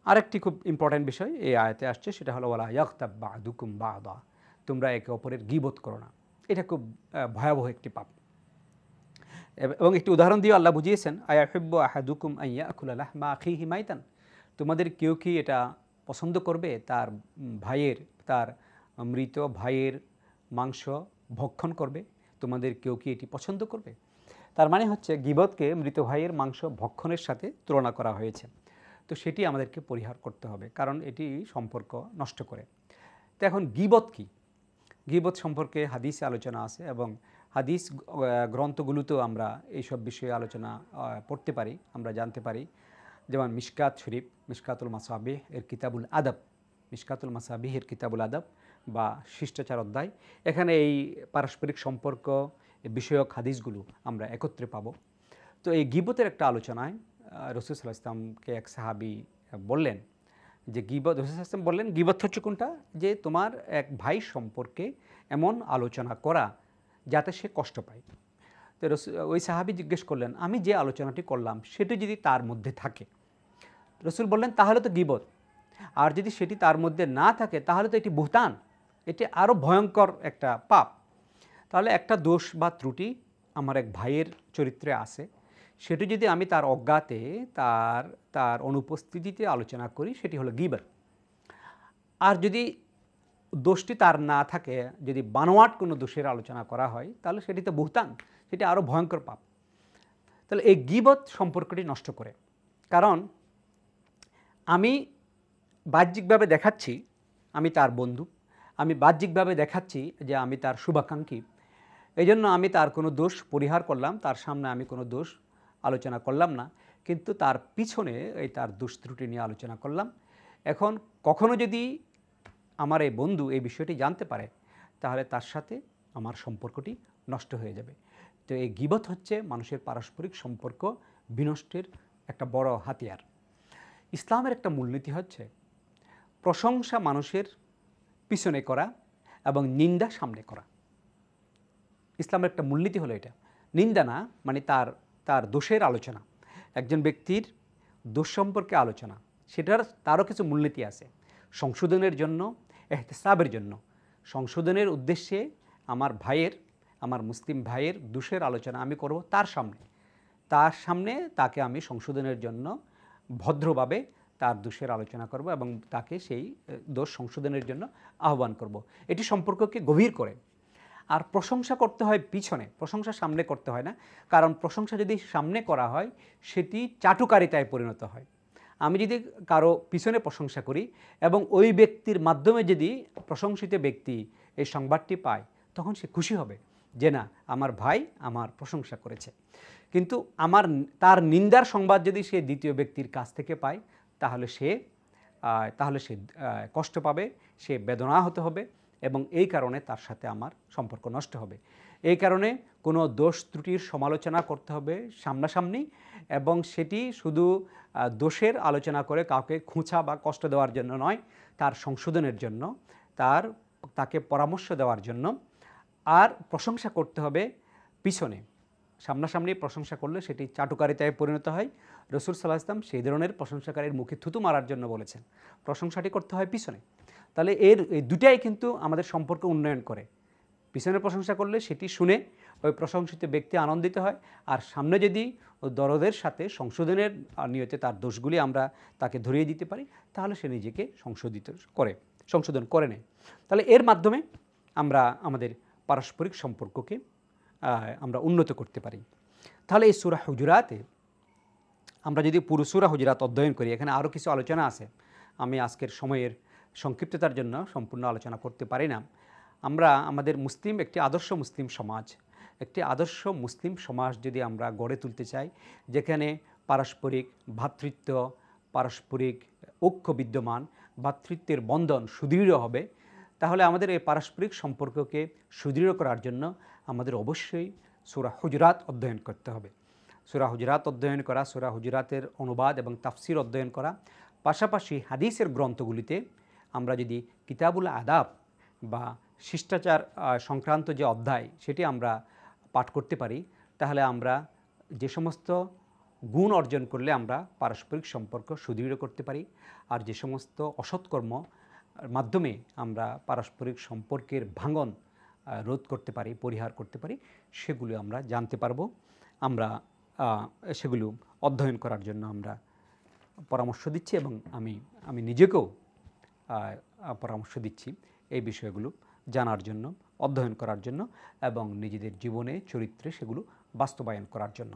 আরেকটি খুব ইম্পর্ট্যান্ট বিষয় এই আয়াতে আসছে, সেটা হলো ওয়ালা ইয়াগতাব বা'দুকুম বা'দা, তোমরা একে অপরের গীবত করো না। এটা খুব ভয়াবহ একটি পাপ। এবং একটি উদাহরণ দিয়ে আল্লাহ বুঝিয়েছেন, আয়াহিব্বু আহাদুকুম আন ইয়াকুলা লাহমা আখিহি মাইতান, তোমাদের কেউ কি এটা পছন্দ করবে তার ভাইয়ের, তার মৃত ভাইয়ের মাংস ভক্ষণ করবে? তোমাদের কেউ কি এটি পছন্দ করবে? তার মানে হচ্ছে গীবতকে মৃত ভাইয়ের মাংস ভক্ষণের সাথে তুলনা করা হয়েছে। তো সেটি আমাদেরকে পরিহার করতে হবে, কারণ এটি সম্পর্ক নষ্ট করে। তো এখন গীবত কি? গীবত সম্পর্কে হাদিসে আলোচনা আছে এবং হাদিস গ্রন্থগুলোতেও আমরা এইসব বিষয়ে আলোচনা পড়তে পারি, আমরা জানতে পারি। যেমন মিশকাত শরীফ, মিশকাতুল মাসাবিহ এর কিতাবুল আদব, মিশকাতুল মাসাবিহ এর কিতাবুল আদব বা শিষ্টাচার অধ্যায়, এখানে এই পারস্পরিক সম্পর্ক বিষয়ক হাদিসগুলো আমরা একত্রে পাবো। তো এই গীবতের একটা আলোচনায় রাসূল সাল্লাল্লাহু আলাইহি ওয়াসাল্লামকে এক সাহাবী বললেন যে গীবত, রাসূল সাল্লাল্লাহু আলাইহি ওয়াসাল্লাম বললেন গীবত হচ্ছে কোনটা? যে তোমার এক ভাই সম্পর্কে এমন আলোচনা করা যাতে সে কষ্ট পায়। তো ওই সাহাবী জিজ্ঞেস করলেন, আমি যে আলোচনাটি করলাম সেটি যদি তার মধ্যে থাকে? রাসূল বললেন, তাহলে তো গীবত। আর যদি সেটি তার মধ্যে না থাকে তাহলে তো এটি বুহতান, এটি আরও ভয়ঙ্কর একটা পাপ। তাহলে একটা দোষ বা ত্রুটি আমার এক ভাইয়ের চরিত্রে আছে, সেটি যদি আমি তার অজ্ঞাতে, তার অনুপস্থিতিতে আলোচনা করি, সেটি হলো গীবত। আর যদি দোষটি তার না থাকে, যদি বানোয়াট কোনো দোষের আলোচনা করা হয়, তাহলে সেটি তো বুহতান, সেটি আরও ভয়ঙ্কর পাপ। তাহলে এই গীবত সম্পর্কটি নষ্ট করে, কারণ আমি বাহ্যিকভাবে দেখাচ্ছি আমি তার বন্ধু, আমি বাহ্যিকভাবে দেখাচ্ছি যে আমি তার শুভাকাঙ্ক্ষী, এই জন্য আমি তার কোনো দোষ পরিহার করলাম, তার সামনে আমি কোনো দোষ আলোচনা করলাম না, কিন্তু তার পিছনে এই তার দোষ ত্রুটি নিয়ে আলোচনা করলাম। এখন কখনো যদি আমার এই বন্ধু এই বিষয়টি জানতে পারে, তাহলে তার সাথে আমার সম্পর্কটি নষ্ট হয়ে যাবে। তো এই গীবত হচ্ছে মানুষের পারস্পরিক সম্পর্ক বিনষ্টের একটা বড় হাতিয়ার। ইসলামের একটা মূলনীতি হচ্ছে প্রশংসা মানুষের পিছনে করা এবং নিন্দা সামনে করা। ইসলামের একটা মূলনীতি হলো এটা, নিন্দা না, মানে তার দোষের আলোচনা, একজন ব্যক্তির দোষ সম্পর্কে আলোচনা, সেটার তারও কিছু মূলনীতি আছে। সংশোধনের জন্য, ইহতিসাবের জন্য, সংশোধনের উদ্দেশ্যে আমার মুসলিম ভাইয়ের দোষের আলোচনা আমি করব তার সামনে তাকে আমি সংশোধনের জন্য ভদ্রভাবে তার দোষের আলোচনা করব এবং তাকে সেই দোষ সংশোধনের জন্য আহ্বান করব। এটি সম্পর্ককে গভীর করে। আর প্রশংসা করতে হয় পিছনে, প্রশংসা সামনে করতে হয় না, কারণ প্রশংসা যদি সামনে করা হয় সেটি চাটুকারিতায় পরিণত হয়। আমি যদি কারো পিছনে প্রশংসা করি এবং ওই ব্যক্তির মাধ্যমে যদি প্রশংসিত ব্যক্তি এই সংবাদটি পায়, তখন সে খুশি হবে যে না, আমার ভাই আমার প্রশংসা করেছে। কিন্তু তার নিন্দার সংবাদ যদি সে দ্বিতীয় ব্যক্তির কাছ থেকে পায়, তাহলে সে কষ্ট পাবে, সে বেদনাহত হবে এবং এই কারণে তার সাথে আমার সম্পর্ক নষ্ট হবে। এই কারণে কোনো দোষ ত্রুটির সমালোচনা করতে হবে সামনাসামনি, এবং সেটি শুধু দোষের আলোচনা করে কাউকে খোঁচা বা কষ্ট দেওয়ার জন্য নয়, তার সংশোধনের জন্য, তাকে পরামর্শ দেওয়ার জন্য। আর প্রশংসা করতে হবে পিছনে, সামনাসামনি প্রশংসা করলে সেটি চাটুকারিতায় পরিণত হয়। রাসূল সাল্লাল্লাহু আলাইহি ওয়াসাল্লাম সেই ধরনের প্রশংসাকারীর মুখে থুতু মারার জন্য বলেছেন, প্রশংসাটি করতে হয় পিছনে। তাহলে এই দুটাই কিন্তু আমাদের সম্পর্ক উন্নয়ন করে। পিছনে প্রশংসা করলে সেটি শুনে ওই প্রশংসিত ব্যক্তি আনন্দিত হয়, আর সামনে যদি দরদের সাথে সংশোধনের নিয়তে তার দোষগুলি আমরা তাকে ধরিয়ে দিতে পারি, তাহলে সে নিজেকে সংশোধন করে নেয়। তাহলে এর মাধ্যমে আমরা আমাদের পারস্পরিক সম্পর্ককে আমরা উন্নত করতে পারি। তাহলে এই সূরা হুজুরাতে আমরা যদি পুরো সূরা হুজুরাত অধ্যয়ন করি, এখানে আরও কিছু আলোচনা আছে, আমি আজকের সময়ের সংক্ষিপ্ততার জন্য সম্পূর্ণ আলোচনা করতে পারি না। আমরা আমাদের একটি আদর্শ মুসলিম সমাজ যদি আমরা গড়ে তুলতে চাই, যেখানে পারস্পরিক ভ্রাতৃত্ব, পারস্পরিক ঐক্য বিদ্যমান, ভ্রাতৃত্বের বন্ধন সুদৃঢ় হবে, তাহলে আমাদের এই পারস্পরিক সম্পর্ককে সুদৃঢ় করার জন্য আমাদের অবশ্যই সূরা হুজুরাত অধ্যয়ন করতে হবে। সূরা হুজুরাত অধ্যয়ন করা, সূরা হুজুরাতের অনুবাদ এবং তাফসির অধ্যয়ন করা, পাশাপাশি হাদিসের গ্রন্থগুলিতে আমরা যদি কিতাবুল আদাব বা শিষ্টাচার সংক্রান্ত যে অধ্যায় সেটি আমরা পাঠ করতে পারি, তাহলে আমরা যে সমস্ত গুণ অর্জন করলে আমরা পারস্পরিক সম্পর্ক সুদৃঢ় করতে পারি। আর যে সমস্ত অসৎকর্ম মাধ্যমে আমরা পারস্পরিক সম্পর্কের ভাঙন রোধ করতে পারি, পরিহার করতে পারি, সেগুলো আমরা জানতে পারবো। আমরা সেগুলো অধ্যয়ন করার জন্য আমরা পরামর্শ দিচ্ছি, এবং আমি নিজেকেও পরামর্শ দিচ্ছি এই বিষয়গুলো জানার জন্য, অধ্যয়ন করার জন্য এবং নিজেদের জীবনে চরিত্রে সেগুলো বাস্তবায়ন করার জন্য।